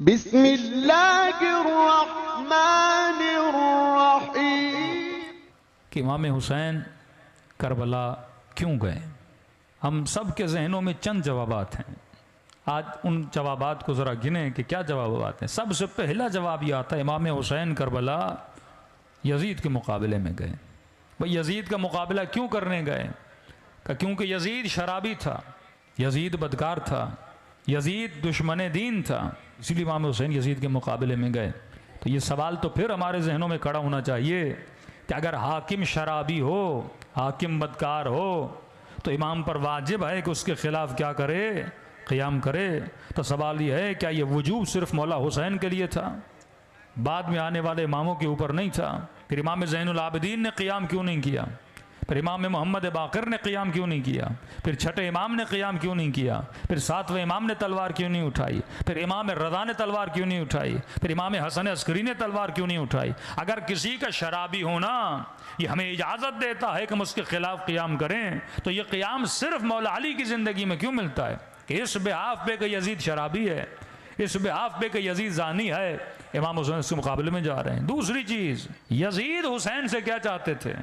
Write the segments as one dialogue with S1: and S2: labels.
S1: बिस्मिल्लाहिर्रहमानिर्रहीम
S2: कि इमाम हुसैन करबला क्यों गए। हम सब के जहनों में चंद जवाबात हैं। आज उन जवाबात को ज़रा गिने कि क्या जवाबात हैं। सबसे पहला जवाब यह आता है इमाम हुसैन करबला यजीद के मुकाबले में गए। भाई यजीद का मुकाबला क्यों करने गए? क्योंकि यजीद शराबी था, यजीद बदकार था, यजीद दुश्मन दीन था, इसीलिए इमाम हुसैन यजीद के मुकाबले में गए। तो ये सवाल तो फिर हमारे जहनों में खड़ा होना चाहिए कि अगर हाकिम शराबी हो, हाकिम बदकार हो, तो इमाम पर वाजिब है कि उसके ख़िलाफ़ क्या करे, क़ियाम करे। तो सवाल ये है क्या ये वजूब सिर्फ मौला हुसैन के लिए था, बाद में आने वाले इमामों के ऊपर नहीं था? फिर इमाम ज़ैनुल आबिदीन ने क़ियाम क्यों नहीं किया? फिर इमाम मोहम्मद बाक़िर ने क़ियाम क्यों नहीं किया? फिर छठे इमाम ने क़ियाम क्यों नहीं किया? फिर सातवें इमाम ने तलवार क्यों नहीं उठाई? फिर इमाम रज़ा ने तलवार क्यों नहीं उठाई? फिर इमाम हसन अस्करी ने तलवार क्यों नहीं उठाई? अगर किसी का शराबी होना ये हमें इजाज़त देता है कि हम उसके ख़िलाफ़ क़ियाम करें, तो ये क़ियाम सिर्फ मौला अली की ज़िंदगी में क्यों मिलता है कि इस बेहाफ पे कि यजीद शराबी है, इस बेहाफ पे कि यजीद ज़ानी है, इमाम हुसैन के मुकाबले में जा रहे हैं। दूसरी चीज़, यजीद हुसैन से क्या चाहते थे?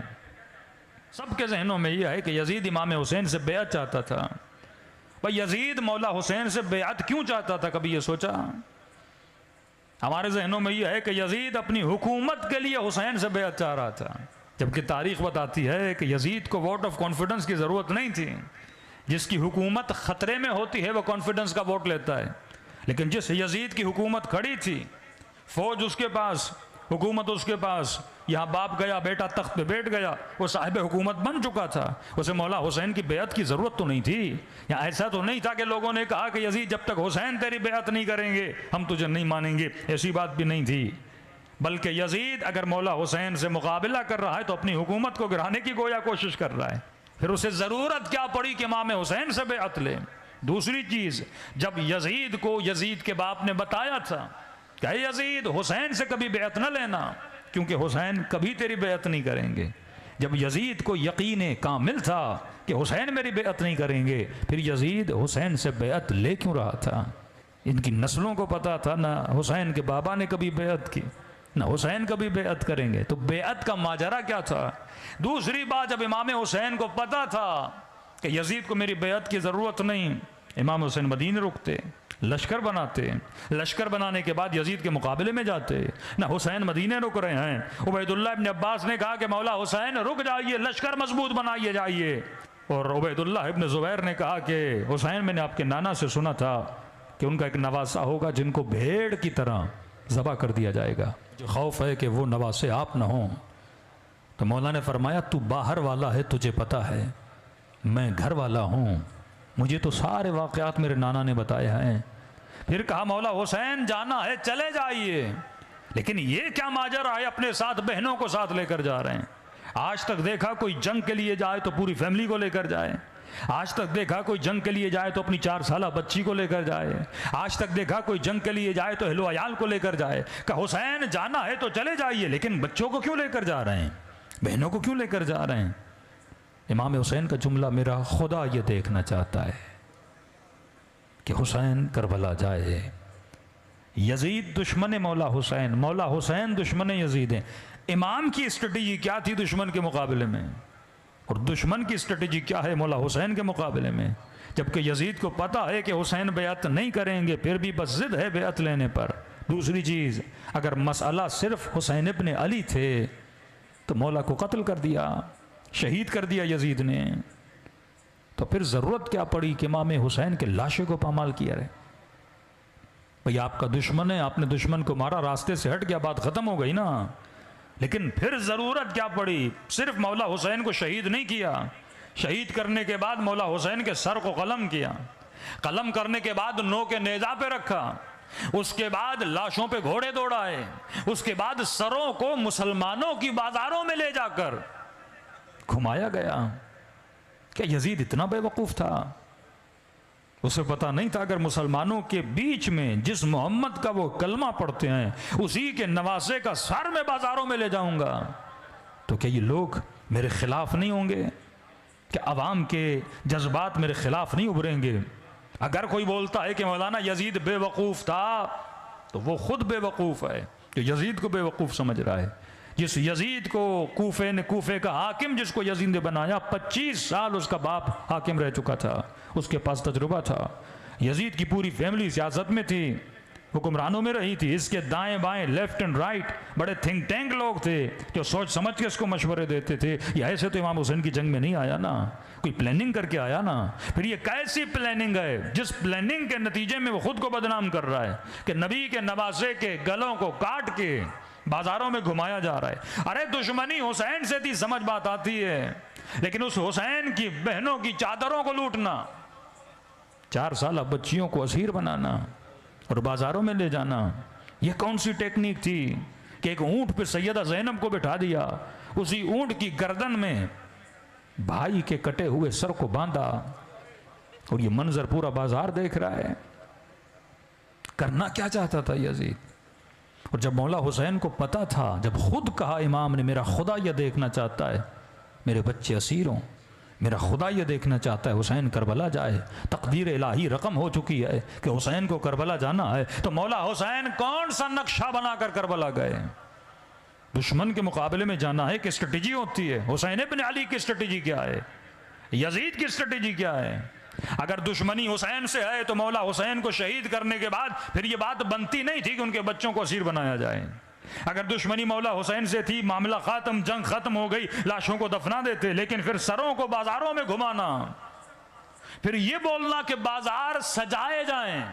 S2: सबके जहनों में यह है कि यजीद इमाम हुसैन से बेअत चाहता था। भाई यजीद मौला हुसैन से बेअत क्यों चाहता था, कभी ये सोचा? हमारे जहनों में यह है कि यजीद अपनी हुकूमत के लिए हुसैन से बेअत चाह रहा था, जबकि तारीख़ बताती है कि यजीद को वोट ऑफ कॉन्फिडेंस की ज़रूरत नहीं थी। जिसकी हुकूमत ख़तरे में होती है वह कॉन्फिडेंस का वोट लेता है, लेकिन जिस यजीद की हुकूमत खड़ी थी, फ़ौज उसके पास, हुकूमत उसके पास, यहाँ बाप गया, बेटा तख्त पे बैठ गया, वो साहिब हुकूमत बन चुका था, उसे मौला हुसैन की बेअत की ज़रूरत तो नहीं थी। यहाँ ऐसा तो नहीं था कि लोगों ने कहा कि यजीद जब तक हुसैन तेरी बेअत नहीं करेंगे हम तुझे नहीं मानेंगे, ऐसी बात भी नहीं थी। बल्कि यजीद अगर मौला हुसैन से मुकाबला कर रहा है तो अपनी हुकूमत को गिराने की गोया कोशिश कर रहा है। फिर उसे ज़रूरत क्या पड़ी कि इमाम हुसैन से बेअत ले? दूसरी चीज़, जब यजीद को यजीद के बाप ने बताया था कि यजीद हुसैन से कभी बेअत न लेना, क्योंकि हुसैन कभी तेरी बेअत नहीं करेंगे, जब यजीद को यकीन कामिल था कि हुसैन मेरी बेअत नहीं करेंगे, फिर यजीद हुसैन से बेअत ले क्यों रहा था? इनकी नस्लों को पता था ना हुसैन के बाबा ने कभी बेअत की, ना हुसैन कभी बेअत करेंगे, तो बेअत का माजरा क्या था? दूसरी बात, जब इमाम हुसैन को पता था कि यजीद को मेरी बेअत की ज़रूरत नहीं, इमाम हुसैन मदीने रुकते, लश्कर बनाते, लश्कर बनाने के बाद यजीद के मुकाबले में जाते। ना हुसैन मदीने रुक रहे हैं, उबैदुल्लाह इब्न अब्बास ने कहा कि मौला हुसैन रुक जाइए, लश्कर मजबूत बनाइए जाइए, और उबैदुल्लाह इब्न ज़ुबैर ने कहा कि हुसैन मैंने आपके नाना से सुना था कि उनका एक नवासा होगा जिनको भेड़ की तरह ज़बा कर दिया जाएगा, जो खौफ है कि वो नवासे आप ना हों। तो मौला ने फरमाया तू बाहर वाला है, तुझे पता है, मैं घर वाला हूँ, मुझे तो सारे वाक़यात मेरे नाना ने बताया है। फिर कहा मौला हुसैन जाना है चले जाइए, लेकिन ये क्या माजरा है अपने साथ बहनों को साथ लेकर जा रहे हैं? आज तक देखा कोई जंग के लिए जाए तो पूरी फैमिली को लेकर जाए, आज तक देखा कोई जंग के लिए जाए तो अपनी 4 साल बच्ची को लेकर जाए, आज तक देखा कोई जंग के लिए जाए तो अहलो अयाल को लेकर जाए। कहा हुसैन जाना है तो चले जाइए, लेकिन बच्चों को क्यों लेकर जा रहे हैं, बहनों को क्यों लेकर जा रहे हैं? इमाम हुसैन का जुमला, मेरा खुदा ये देखना चाहता है कि हुसैन करबला जाए। यजीद दुश्मन मौला हुसैन, मौला हुसैन दुश्मन यजीद है। इमाम की स्ट्रेटजी क्या थी दुश्मन के मुकाबले में, और दुश्मन की स्ट्रेटजी क्या है मौला हुसैन के मुकाबले में? जबकि यजीद को पता है कि हुसैन बेअत नहीं करेंगे, फिर भी बस जिद है बेअत लेने पर। दूसरी चीज़, अगर मसला सिर्फ हुसैन इब्न अली थे तो मौला को कत्ल कर दिया, शहीद कर दिया यजीद ने, तो फिर ज़रूरत क्या पड़ी कि इमाम हुसैन के लाशे को पामाल किया रहे? भाई आपका दुश्मन है, आपने दुश्मन को मारा, रास्ते से हट गया, बात ख़त्म हो गई ना। लेकिन फिर ज़रूरत क्या पड़ी? सिर्फ मौला हुसैन को शहीद नहीं किया, शहीद करने के बाद मौला हुसैन के सर को कलम किया, कलम करने के बाद नो के नेज़ा पे रखा, उसके बाद लाशों पे घोड़े दौड़ाए, उसके बाद सरों को मुसलमानों की बाजारों में ले जाकर घुमाया गया। क्या यजीद इतना बेवकूफ़ था? उसे पता नहीं था अगर मुसलमानों के बीच में जिस मोहम्मद का वो कलमा पढ़ते हैं उसी के नवासे का सर में बाजारों में ले जाऊंगा तो क्या ये लोग मेरे खिलाफ नहीं होंगे? क्या अवाम के जज्बात मेरे खिलाफ नहीं उभरेंगे? अगर कोई बोलता है कि मौलाना यजीद बेवकूफ़ था, तो वो खुद बेवकूफ़ है जो यजीद को बेवकूफ़ समझ रहा है। जिस यजीद को कूफे का हाकिम जिसको यजीद ने बनाया, 25 साल उसका बाप हाकिम रह चुका था, उसके पास तजुर्बा था। यजीद की पूरी फैमिली सियासत में थी, हुक्मरानों में रही थी। इसके दाएं बाएं, लेफ्ट एंड राइट बड़े थिंक टैंक लोग थे जो सोच समझ के इसको मशवरे देते थे। ये ऐसे तो इमाम हुसैन की जंग में नहीं आया ना, कोई प्लानिंग करके आया ना। फिर ये कैसी प्लानिंग है जिस प्लानिंग के नतीजे में वो खुद को बदनाम कर रहा है कि नबी के नवासे के गलों को काट के बाजारों में घुमाया जा रहा है। अरे दुश्मनी हुसैन से थी, समझ बात आती है, लेकिन उस हुसैन की बहनों की चादरों को लूटना, 4 साल बच्चियों को असीर बनाना और बाजारों में ले जाना, यह कौन सी टेक्निक थी कि एक ऊंट पे सैयदा ज़ैनब को बिठा दिया, उसी ऊंट की गर्दन में भाई के कटे हुए सर को बांधा और ये मंजर पूरा बाजार देख रहा है। करना क्या चाहता था यजीद? और जब मौला हुसैन को पता था, जब खुद कहा इमाम ने, मेरा खुदा यह देखना चाहता है मेरे बच्चे असीर हों, मेरा खुदा ये देखना चाहता है हुसैन करबला जाए, तकदीर इलाही रकम हो चुकी है कि हुसैन को करबला जाना है, तो मौला हुसैन कौन सा नक्शा बनाकर करबला गए? दुश्मन के मुकाबले में जाना है कि स्ट्रेटेजी होती है। हुसैन इब्न अली की स्ट्रेटेजी क्या है, यजीद की स्ट्रेटेजी क्या है? अगर दुश्मनी हुसैन से है तो मौला हुसैन को शहीद करने के बाद फिर ये बात बनती नहीं थी कि उनके बच्चों को असीर बनाया जाए। अगर दुश्मनी मौला हुसैन से थी, मामला खात्म, जंग खत्म हो गई, लाशों को दफना देते, लेकिन फिर सरों को बाजारों में घुमाना, फिर ये बोलना कि बाजार सजाए जाएं,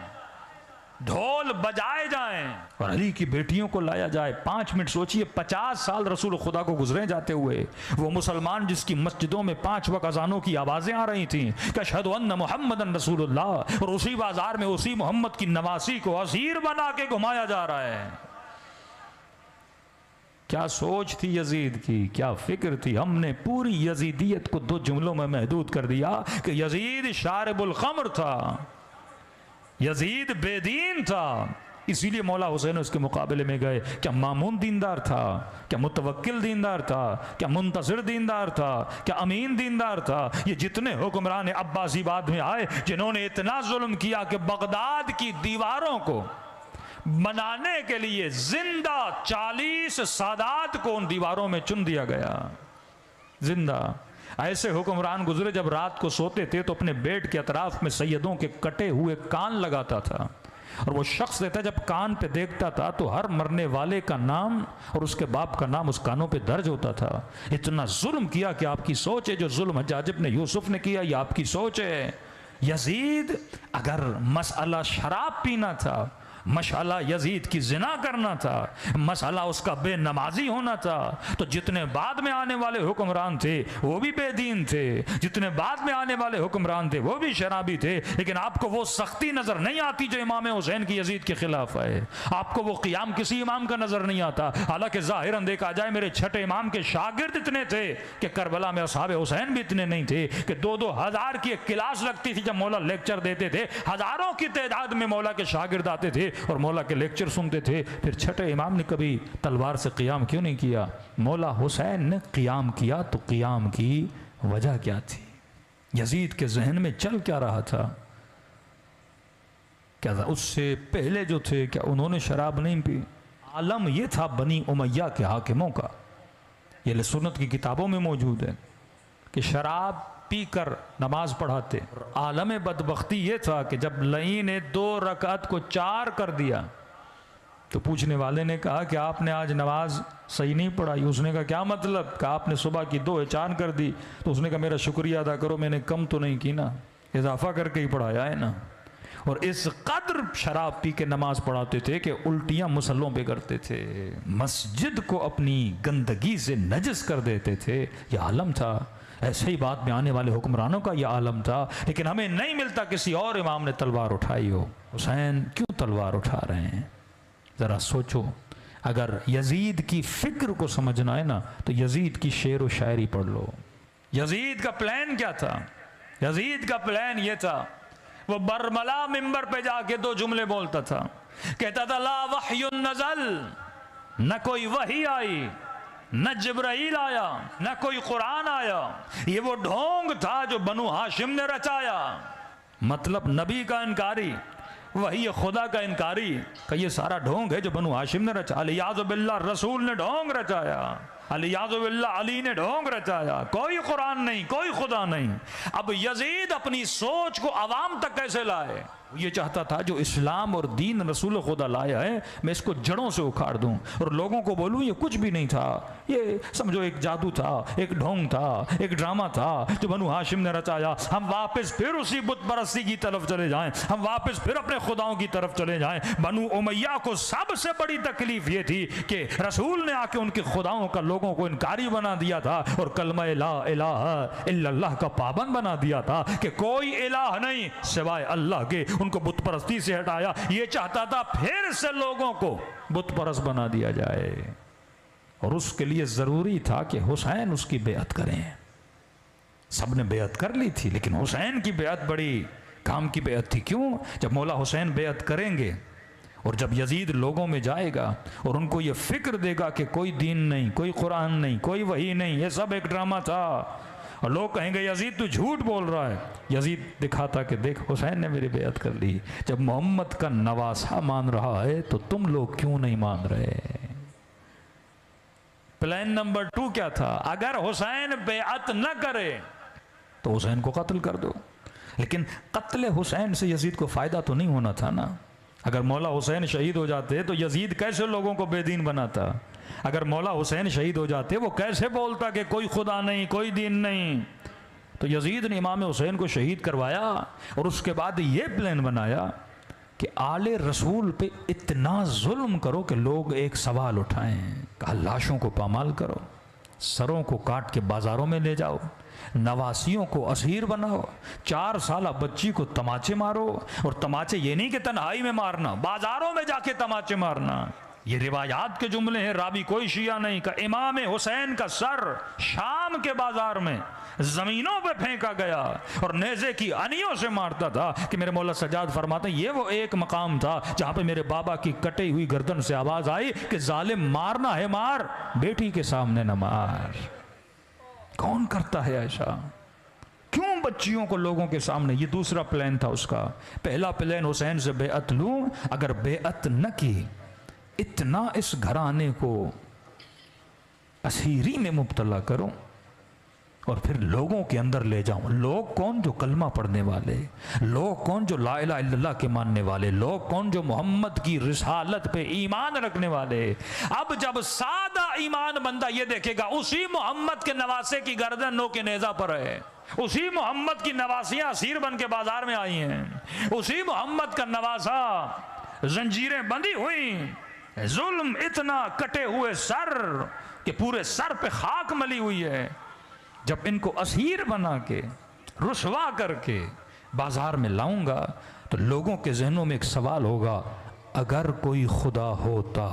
S2: ढोल बजाए जाएं और अली की बेटियों को लाया जाए। 5 मिनट सोचिए, 50 साल रसूल खुदा को गुजरे जाते हुए, वो मुसलमान जिसकी मस्जिदों में 5 वक्त अजानों की आवाजें आ रही थी कि अशहदु अन्ना मुहम्मदन रसूलुल्लाह, और उसी बाजार में उसी मोहम्मद की नवासी को असीर बना के घुमाया जा रहा है। क्या सोच थी यजीद की, क्या फिक्र थी? हमने पूरी यजीदियत को 2 जुमलों में महदूद कर दिया कि यजीद शारिबुल खम्र था, यजीद बेदीन था, इसीलिए मौला हुसैन उसके मुकाबले में गए। क्या मामून दीनदार था? क्या मुतवक्किल दीनदार था? क्या मुंतज़िर दीनदार था? क्या अमीन दीनदार था? ये जितने हुक्मरान अब्बासी बाद में आए जिन्होंने इतना जुल्म किया कि बगदाद की दीवारों को बनाने के लिए जिंदा 40 सादात को उन दीवारों में चुन दिया गया, जिंदा। ऐसे हुक्मरान गुजरे जब रात को सोते थे तो अपने बेड के अतराफ में सैयदों के कटे हुए कान लगाता था, और वो शख्स देता जब कान पे देखता था तो हर मरने वाले का नाम और उसके बाप का नाम उस कानों पे दर्ज होता था। इतना जुल्म किया कि आपकी सोच है, जो जुल्म हज्जाज इब्न यूसुफ ने किया, ये आपकी सोच है। यजीद, अगर मसला शराब पीना था, मसला यजीद की जिना करना था, मसला उसका बेनमाजी होना था, तो जितने बाद में आने वाले हुक्मरान थे वो भी बेदीन थे, जितने बाद में आने वाले हुक्मरान थे वो भी शराबी थे, लेकिन आपको वो सख्ती नजर नहीं आती जो इमाम हुसैन की यजीद के खिलाफ है। आपको वो क़ियाम किसी इमाम का नजर नहीं आता। हालांकि जाहिरन देखा जाए मेरे छठे इमाम के शागिर्द इतने थे कि करबला में असहाब हुसैन भी इतने नहीं थे कि 2-2 हज़ार की एक क्लास लगती थी। जब मौला लेक्चर देते थे हजारों की तादाद में मौला के शागिर्द आते थे और मौला के लेक्चर सुनते थे। फिर छठे इमाम ने कभी तलवार से क़ियाम क्यों नहीं किया? मौला हुसैन ने क़ियाम किया, तो क़ियाम की वजह क्या थी? यजीद के जहन में चल क्या रहा था? क्या था उससे पहले जो थे, क्या उन्होंने शराब नहीं पी? आलम यह था बनी उमैया के हाकिमों का, ये सुन्नत की किताबों में मौजूद है कि शराब पीकर नमाज पढ़ाते। आलम बदबख्ती ये था कि जब लई ने 2 रकात को 4 कर दिया तो पूछने वाले ने कहा कि आपने आज नमाज सही नहीं पढ़ाई। उसने कहा क्या मतलब? कहा आपने सुबह की 2 4 कर दी। तो उसने कहा मेरा शुक्रिया अदा करो, मैंने कम तो नहीं की ना, इजाफा करके ही पढ़ाया है ना। और इस कदर शराब पी के नमाज पढ़ाते थे कि उल्टियां मुसल्लों पे करते थे, मस्जिद को अपनी गंदगी से नजस कर देते थे। यह आलम था। ऐसे ही बात में आने वाले हुक्मरानों का यह आलम था। लेकिन हमें नहीं मिलता किसी और इमाम ने तलवार उठाई हो। हुसैन क्यों तलवार उठा रहे हैं? ज़रा सोचो। अगर यजीद की फिक्र को समझना है ना तो यजीद की शेर व शायरी पढ़ लो। यजीद का प्लान क्या था? यजीद का प्लान ये था, वो बरमला मिंबर पे जाके 2 जुमले बोलता था, कहता था ला वह्युन नज़ल, न कोई वही आई, न जिब्राइल आया, न कोई कुरान आया, ये वो ढोंग था जो बनु हाशिम ने रचाया। मतलब नबी का इनकारी, वही खुदा का इनकारी का ये सारा ढोंग है जो बनु हाशिम ने रचा। अलियाज़ु बिल्लाह, रसूल ने ढोंग रचाया। अलियाज़ु बिल्लाह, अली ने ढोंग रचाया। कोई कुरान नहीं, कोई खुदा नहीं। अब यजीद अपनी सोच को अवाम तक कैसे लाए? ये चाहता था जो इस्लाम और दीन रसूल खुदा लाया है मैं इसको जड़ों से उखाड़ दूं और लोगों को बोलूं ये कुछ भी नहीं था, ये समझो एक जादू था, एक ढोंग था, एक ड्रामा था जो बनु हाशिम ने रचाया। हम वापस फिर उसी बुत परस्ती की तरफ चले जाएं, हम वापस फिर अपने खुदाओं की तरफ चले जाएं। बनु उमैया को सबसे बड़ी तकलीफ ये थी कि रसूल ने आके उनके खुदाओं का लोगों को इनकारी बना दिया था और कलमा ला इलाहा इल्लल्लाह का पाबंद बना दिया था कि कोई इलाह नहीं सिवाय अल्लाह के। उनको बुत परस्ती से हटाया। ये चाहता था फिर से लोगों को बुत परस्त बना दिया जाए और उसके लिए जरूरी था कि हुसैन उसकी बेअत करें। सबने बेअत कर ली थी लेकिन हुसैन की बेअत बड़ी काम की बेअत थी। क्यों? जब मौला हुसैन बेअत करेंगे और जब यजीद लोगों में जाएगा और उनको ये फिक्र देगा कि कोई दीन नहीं, कोई कुरान नहीं, कोई वही नहीं, ये सब एक ड्रामा था, और लोग कहेंगे यजीद तू झूठ बोल रहा है। यजीद दिखाता कि देख हुसैन ने मेरी बेअत कर ली। जब मोहम्मद का नवासा मान रहा है तो तुम लोग क्यों नहीं मान रहे? प्लान नंबर 2 क्या था? अगर हुसैन बेअत न करे तो हुसैन को कत्ल कर दो। लेकिन कत्ल हुसैन से यजीद को फायदा तो नहीं होना था ना। अगर मौला हुसैन शहीद हो जाते तो यजीद कैसे लोगों को बेदीन बनाता? अगर मौला हुसैन शहीद हो जाते वो कैसे बोलता कि कोई खुदा नहीं, कोई दीन नहीं? तो यजीद ने इमाम हुसैन को शहीद करवाया और उसके बाद ये प्लान बनाया कि आले रसूल पे इतना जुल्म करो कि लोग एक सवाल उठाएं। कहा लाशों को पामाल करो, सरों को काट के बाजारों में ले जाओ, नवासियों को असीर बनाओ, 4 साला बच्ची को तमाचे मारो। और तमाचे ये नहीं कि तन्हाई में मारना, बाजारों में जाके तमाचे मारना। ये रिवायात के जुमले हैं, रावी कोई शिया नहीं का। इमाम हुसैन का सर शाम के बाजार में जमीनों पे फेंका गया और नेज़े की अनियों से मारता था कि मेरे मौला सजाद फरमाते ये वो एक मकाम था जहां पे मेरे बाबा की कटी हुई गर्दन से आवाज आई कि जालिम मारना है मार, बेटी के सामने न मार। कौन करता है ऐसा? क्यों बच्चियों को लोगों के सामने? ये दूसरा प्लान था उसका। पहला प्लान हुसैन से बेअत लूं, अगर बेअत न की इतना इस घराने को असीरी में मुब्तला करूं और फिर लोगों के अंदर ले जाऊं। लोग कौन? जो कलमा पढ़ने वाले, लोग कौन? जो ला इलाहा इल्लल्लाह के मानने वाले, लोग कौन? जो मोहम्मद की रिसालत पे ईमान रखने वाले। अब जब सादा ईमान बंदा ये देखेगा उसी मोहम्मद के नवासे की गर्दन नो के नेजा पर है, उसी मोहम्मद की नवासियां असीर बन के बाजार में आई हैं, उसी मोहम्मद का नवासा जंजीरें बंधी हुई, जुल्म इतना, कटे हुए सर के पूरे सर पे खाक मली हुई है। जब इनको असीर बना के रुसवा करके बाजार में लाऊंगा तो लोगों के जहनों में एक सवाल होगा, अगर कोई खुदा होता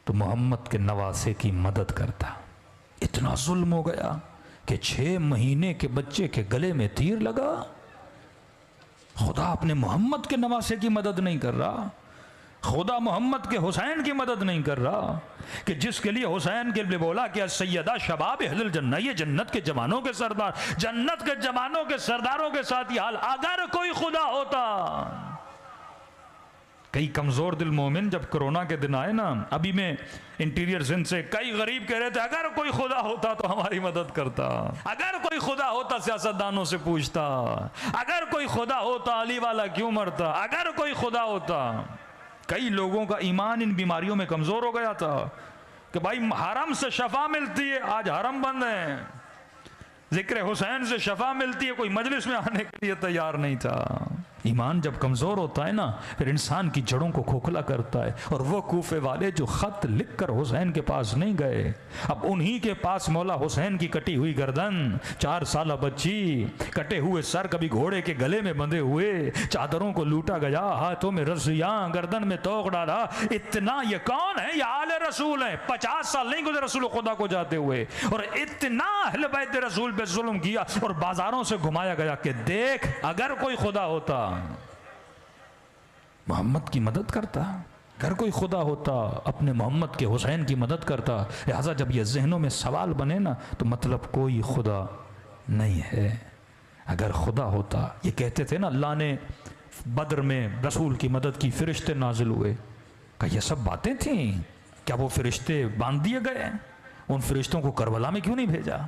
S2: तो मोहम्मद के नवासे की मदद करता। इतना जुल्म हो गया कि 6 महीने के बच्चे के गले में तीर लगा। खुदा अपने मोहम्मद के नवासे की मदद नहीं कर रहा, खुदा मोहम्मद के हुसैन की मदद नहीं कर रहा, कि जिसके लिए हुसैन के लिए बोला कि सैयदा शबाब अहलुल जन्नह, ये जन्नत के जवानों के सरदार, जन्नत के जवानों के सरदारों के साथ ये हाल। अगर कोई खुदा होता। कई कमजोर दिल मोमिन जब कोरोना के दिन आए ना, अभी मैं इंटीरियर सिंध से कई गरीब कह रहे थे अगर कोई खुदा होता तो हमारी मदद करता, अगर कोई खुदा होता सियासतदानों से पूछता, अगर कोई खुदा होता अली वाला क्यों मरता, अगर कोई खुदा होता। कई लोगों का ईमान इन बीमारियों में कमजोर हो गया था कि भाई हरम से शफा मिलती है, आज हरम बंद है, जिक्र हुसैन से शफा मिलती है, कोई मजलिस में आने के लिए तैयार नहीं था। ईमान जब कमजोर होता है ना फिर इंसान की जड़ों को खोखला करता है। और वो कूफे वाले जो खत लिखकर हुसैन के पास नहीं गए, अब उन्हीं के पास मौला हुसैन की कटी हुई गर्दन, 4 साला बच्ची, कटे हुए सर, कभी घोड़े के गले में बंधे हुए, चादरों को लूटा गया, हाथों में रस्सियां, गर्दन में तोक डाला। इतना ये कौन है? ये आले रसूल है। 50 साल नहीं गुजरे रसूल खुदा को जाते हुए और इतना अहले बैत रसूल पे जुल्म किया और बाजारों से घुमाया गया कि देख अगर कोई खुदा होता मोहम्मद की मदद करता, अगर कोई खुदा होता अपने मोहम्मद के हुसैन की मदद करता। लिहाजा जब ये जहनों में सवाल बने ना तो मतलब कोई खुदा नहीं है। अगर खुदा होता, ये कहते थे ना अल्लाह ने बद्र में रसूल की मदद की, फरिश्ते नाजिल हुए। कहा ये सब बातें थी, क्या वो फरिश्ते बांध दिए गए? उन फरिश्तों को करबला में क्यों नहीं भेजा?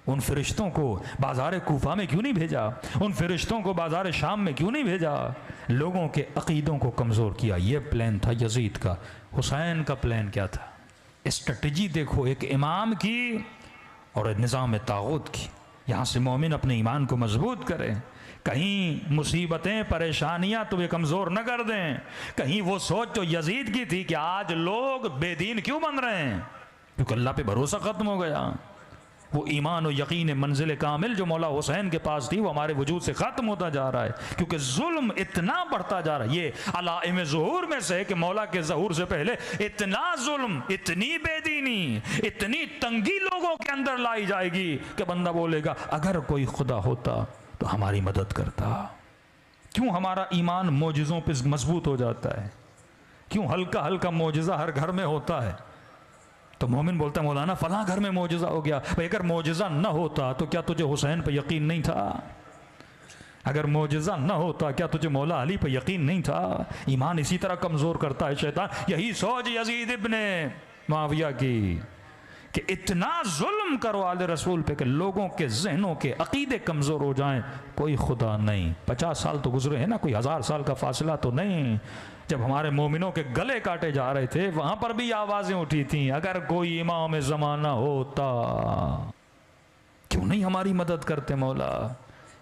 S2: उन फरिश्तों को बाजार कूफा में क्यों नहीं भेजा? उन फरिश्तों को बाजार शाम में क्यों नहीं भेजा? लोगों के अकीदों को कमज़ोर किया। ये प्लान था यजीद का। हुसैन का प्लान क्या था? स्ट्रेटजी देखो, एक इमाम की और निज़ाम तागूत की। यहाँ से मोमिन अपने ईमान को मजबूत करें, कहीं मुसीबतें परेशानियां तुम्हें कमज़ोर न कर दें। कहीं वो सोच जो यजीद की थी कि आज लोग बेदीन क्यों बन रहे हैं, क्योंकि अल्लाह पे भरोसा ख़त्म हो गया। वो ईमान और यकीन मंजिल कामिल जो मौला हुसैन के पास थी वो हमारे वजूद से ख़त्म होता जा रहा है, क्योंकि जुल्म इतना बढ़ता जा रहा है। ये अलाइम ज़ुहूर में से है कि मौला के ज़हूर से पहले इतना जुल्म, इतनी बेदीनी, इतनी तंगी लोगों के अंदर लाई जाएगी कि बंदा बोलेगा अगर कोई खुदा होता तो हमारी मदद करता। क्यों हमारा ईमान मोजिज़ों पे मजबूत हो जाता है? क्यों हल्का हल्का मोजिज़ा हर घर में होता है? तो मोमिन बोलता है मौलाना फलां घर में मोजिज़ा हो गया। भाई अगर मोजिज़ा न होता तो क्या तुझे हुसैन पे यकीन नहीं था? अगर मोजिज़ा न होता क्या तुझे मौला अली पे यकीन नहीं था? ईमान इसी तरह कमज़ोर करता है शैतान। यही सोच यजीद इब्ने मुआविया की कि इतना जुल्म करो आले रसूल पे कि लोगों के जहनों के अकीदे कमज़ोर हो जाएं। कोई खुदा नहीं। 50 साल तो गुजरे हैं ना, कोई 1000 साल का फासला तो नहीं। जब हमारे मोमिनों के गले काटे जा रहे थे वहां पर भी आवाजें उठी थी, अगर कोई इमाम ज़माना होता। क्यों नहीं हमारी मदद करते मौला?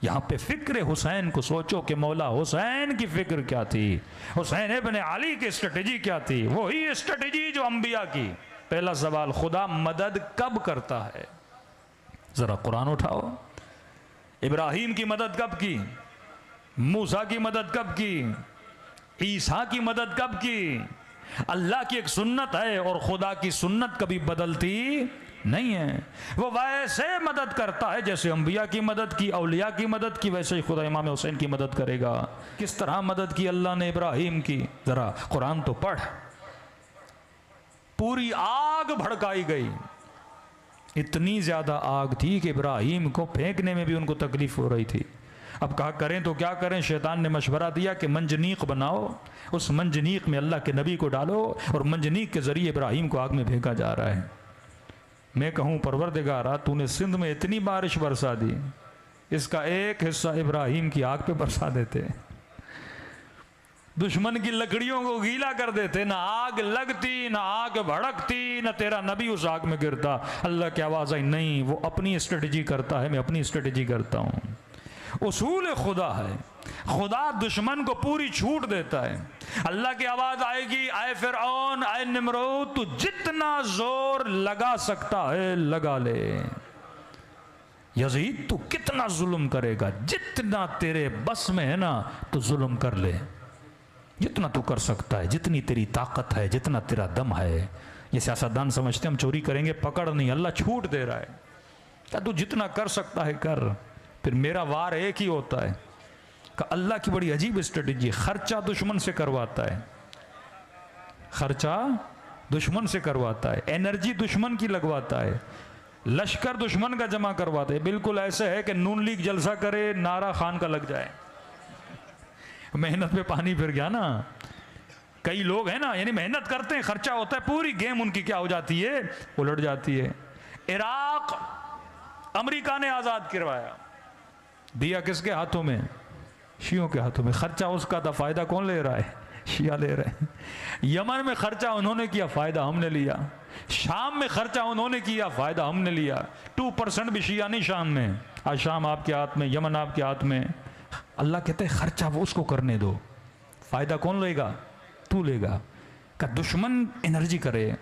S2: यहाँ पे फिक्र हुसैन को सोचो कि मौला हुसैन की फिक्र क्या थी, हुसैन इब्ने अली की स्ट्रेटजी क्या थी। वही स्ट्रेटजी जो अंबिया की। पहला सवाल, खुदा मदद कब करता है? जरा कुरान उठाओ। इब्राहिम की मदद कब की? मूसा की मदद कब की? ईसा की मदद कब की? अल्लाह की एक सुन्नत है और खुदा की सुन्नत कभी बदलती नहीं है। वो वैसे मदद करता है जैसे अंबिया की मदद की, औलिया की मदद की, वैसे ही खुदा इमाम हुसैन की मदद करेगा। किस तरह मदद की अल्लाह ने इब्राहिम की? जरा कुरान तो पढ़। पूरी आग भड़काई गई, इतनी ज्यादा आग थी कि इब्राहिम को फेंकने में भी उनको तकलीफ हो रही थी। अब कहा करें तो क्या करें? शैतान ने मशवरा दिया कि मंजनीक बनाओ, उस मंजनीक में अल्लाह के नबी को डालो और मंजनीक के जरिए इब्राहिम को आग में फेंका जा रहा है। मैं कहूँ परवरदिगारा तूने सिंध में इतनी बारिश बरसा दी, इसका एक हिस्सा इब्राहिम की आग पे बरसा देते, दुश्मन की लकड़ियों को गीला कर देते, ना आग लगती ना आग भड़कती, ना तेरा नबी उस आग में गिरता। अल्लाह की आवाज़ आई, नहीं वो अपनी स्ट्रेटजी करता है, मैं अपनी स्ट्रेटजी करता हूँ। उसूल खुदा है, खुदा दुश्मन को पूरी छूट देता है। अल्लाह की आवाज़ आएगी, आए फिरऔन, आए निमरूद, तू जितना जोर लगा सकता है लगा ले। यजीद तू कितना जुल्म करेगा, जितना तेरे बस में है ना तो जुल्म कर ले, जितना तू कर सकता है, जितनी तेरी ताकत है, जितना तेरा दम है। ये सियासतदान समझते हम चोरी करेंगे, पकड़ नहीं, अल्लाह छूट दे रहा है। क्या तू जितना कर सकता है कर, फिर मेरा वार एक ही होता है। का अल्लाह की बड़ी अजीब स्ट्रेटजी, खर्चा दुश्मन से करवाता है, खर्चा दुश्मन से करवाता है, एनर्जी दुश्मन की लगवाता है, लश्कर दुश्मन का जमा करवाता है। बिल्कुल ऐसे है कि नून लीग जलसा करे, नारा खान का लग जाए, मेहनत पे पानी फिर गया ना। कई लोग हैं ना, यानी मेहनत करते हैं, खर्चा होता है, पूरी गेम उनकी क्या हो जाती है, उलट जाती है। इराक अमेरिका ने आज़ाद करवाया, दिया किसके हाथों में? शियों के हाथों में। खर्चा उसका था, फायदा कौन ले रहा है? शिया ले रहे हैं। यमन में खर्चा उन्होंने किया, फायदा हमने लिया। शाम में खर्चा उन्होंने किया, फायदा हमने लिया। 2% भी शिया नहीं शाम में। आज शाम आपके हाथ में, यमन आपके हाथ में। अल्लाह कहते हैं खर्चा वो उसको करने दो, फायदा कौन लेगा? तू लेगा। का दुश्मन एनर्जी करे।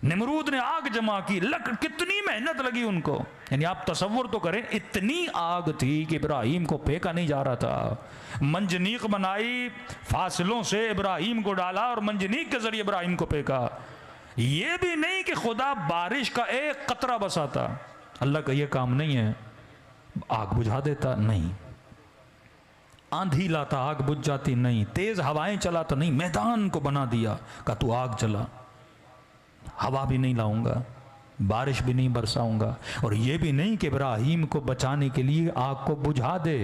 S2: निमरूद ने आग जमा की, कितनी मेहनत लगी उनको, यानी आप तसव्वुर तो करें, इतनी आग थी कि इब्राहिम को फेंका नहीं जा रहा था। मंजनीक बनाई, फासलों से इब्राहिम को डाला और मंजनीक के जरिए इब्राहिम को फेंका। ये भी नहीं कि खुदा बारिश का एक कतरा बसाता, अल्लाह का ये काम नहीं है। आग बुझा देता नहीं, आंधी लाता आग बुझ जाती नहीं, तेज हवाएं चलाता नहीं, मैदान को बना दिया, का तू आग चला, हवा भी नहीं लाऊंगा, बारिश भी नहीं बरसाऊंगा। और ये भी नहीं कि इब्राहिम को बचाने के लिए आग को बुझा दे,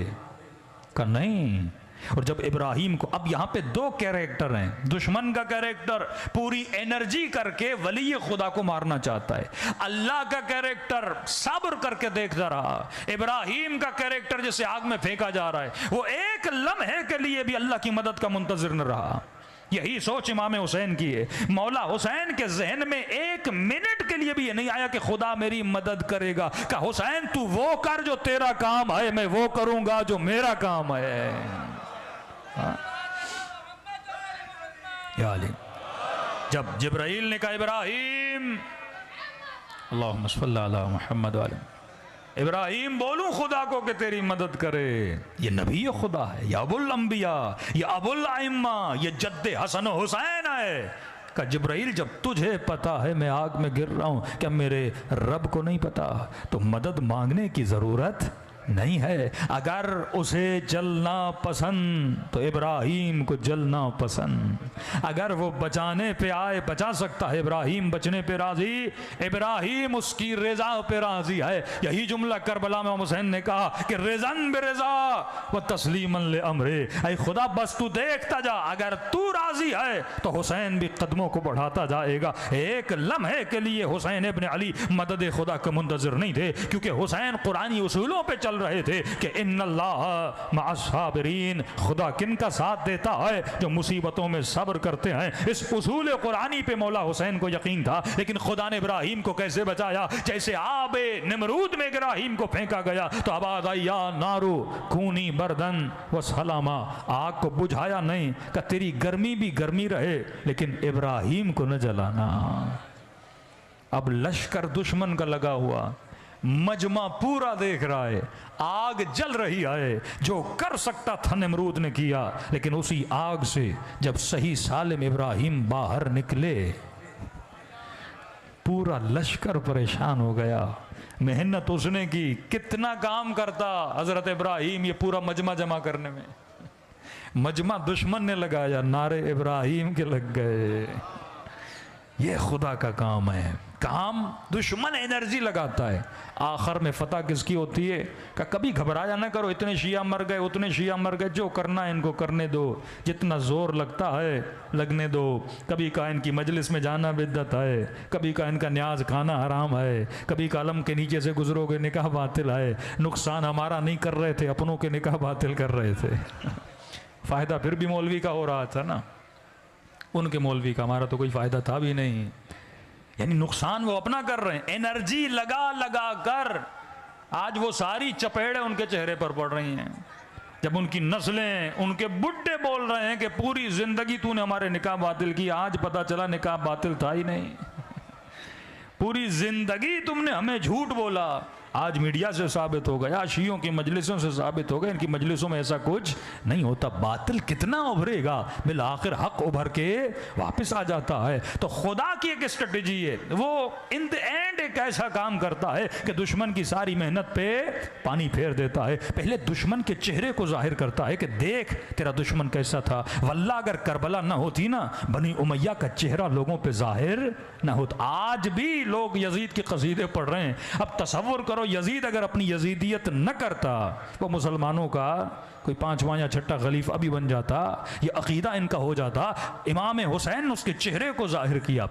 S2: का नहीं, और जब इब्राहिम को, अब यहाँ पे दो कैरेक्टर हैं, दुश्मन का कैरेक्टर पूरी एनर्जी करके वली खुदा को मारना चाहता है, अल्लाह का कैरेक्टर सब्र करके देखता रहा, इब्राहिम का कैरेक्टर जैसे आग में फेंका जा रहा है, वो एक लम्हे के लिए भी अल्लाह की मदद का मुंतजिर न रहा। यही सोच इमाम हुसैन की है। मौला हुसैन के जहन में एक मिनट के लिए भी ये नहीं आया कि खुदा मेरी मदद करेगा। कहा हुसैन तू वो कर जो तेरा काम है, मैं वो करूंगा जो मेरा काम है। जब जिब्राइल ने कहा इब्राहिम, अल्लाहुम्मा सल्ली अला मुहम्मद व अला इब्राहिम बोलूं खुदा को कि तेरी मदद करे, ये नबी खुदा है, या अबुल अंबिया, ये अबुल आइम्मा, ये जद्दे हसन हुसैन है। का जिब्राइल जब तुझे पता है मैं आग में गिर रहा हूं, क्या मेरे रब को नहीं पता? तो मदद मांगने की जरूरत नहीं है। अगर उसे जलना पसंद तो इब्राहिम को जलना पसंद। अगर वो बचाने पे आए, बचा सकता है, इब्राहिम बचने पे राजी, इब्राहिम उसकी रजा पे राजी है। यही जुमला करबला में हुसैन ने कहा कि रिजन बिरजा व तस्लीमन ले अमरे, ऐ खुदा बस तू देखता जा, अगर तू राजी है तो हुसैन भी कदमों को बढ़ाता जाएगा। एक लम्हे के लिए हुसैन इब्न अली मदद खुदा का मुंतजिर नहीं थे, क्योंकि हुसैन कुरानी उसूलों पे चल रहे थे कि इन्नल्लाह मअस्साबिरीन, खुदा किन का साथ देता है? जो मुसीबतों में सब्र करते हैं। इस उसूल कुरानी पे मौला हुसैन को यकीन था। लेकिन खुदा ने इब्राहिम को कैसे बचाया? जैसे आबे निमरूद में इब्राहिम को फेंका गया तो आवाज आई या नारू खूनी बर्दन व सलामा, आग को बुझाया नहीं, कि तेरी गर्मी भी गर्मी रहे लेकिन इब्राहिम को न जलाना। अब लश्कर दुश्मन का लगा हुआ, मजमा पूरा देख रहा है, आग जल रही है, जो कर सकता था निमरूद ने किया। लेकिन उसी आग से जब सही सालिम इब्राहिम बाहर निकले, पूरा लश्कर परेशान हो गया। मेहनत उसने की, कितना काम करता हजरत इब्राहिम ये पूरा मजमा जमा करने में, मजमा दुश्मन ने लगाया, नारे इब्राहिम के लग गए। ये खुदा का काम है। काम दुश्मन एनर्जी लगाता है, आखिर में फतह किसकी होती है? कि कभी घबराया ना करो, इतने शिया मर गए, उतने शिया मर गए, जो करना है इनको करने दो, जितना जोर लगता है लगने दो। कभी का इनकी मजलिस में जाना बिद्दत है, कभी का इनका न्याज खाना हराम है, कभी का कलम के नीचे से गुजरोगे निकाह बातिल है। नुकसान हमारा नहीं कर रहे थे, अपनों के निकाह बातिल कर रहे थे। फ़ायदा फिर भी मौलवी का हो रहा था ना, उनके मौलवी का, हमारा तो कोई फ़ायदा था भी नहीं। यानी नुकसान वो अपना कर रहे हैं, एनर्जी लगा लगा कर। आज वो सारी चपेड़े उनके चेहरे पर पड़ रही हैं, जब उनकी नस्लें, उनके बुड्ढे बोल रहे हैं कि पूरी जिंदगी तूने हमारे निकाह बातिल की, आज पता चला निकाह बातिल था ही नहीं। पूरी जिंदगी तुमने हमें झूठ बोला, आज मीडिया से साबित हो गया, शियों की मजलिसों से साबित हो गया, इनकी मजलिसों में ऐसा कुछ नहीं होता। बातिल कितना उभरेगा, बिल आखिर हक उभर के वापस आ जाता है। तो खुदा की एक स्ट्रेटेजी है, वो इन द एंड एक ऐसा काम करता है कि दुश्मन की सारी मेहनत पे पानी फेर देता है। पहले दुश्मन के चेहरे को जाहिर करता है कि देख तेरा दुश्मन कैसा था। वल्लाह अगर करबला ना होती ना, बनी उमैया का चेहरा लोगों पे जाहिर ना होता। आज भी लोग यजीद के कसीदे पढ़ रहे हैं। अब तसव्वुर करो, यजीद अगर अपनी यजीदियत न करता, वो मुसलमानों का कोई पांचवा या छठा खलीफा भी बन जाता, ये अकीदा इनका हो जाता। इमाम हुसैन ने उसके चेहरे को जाहिर किया।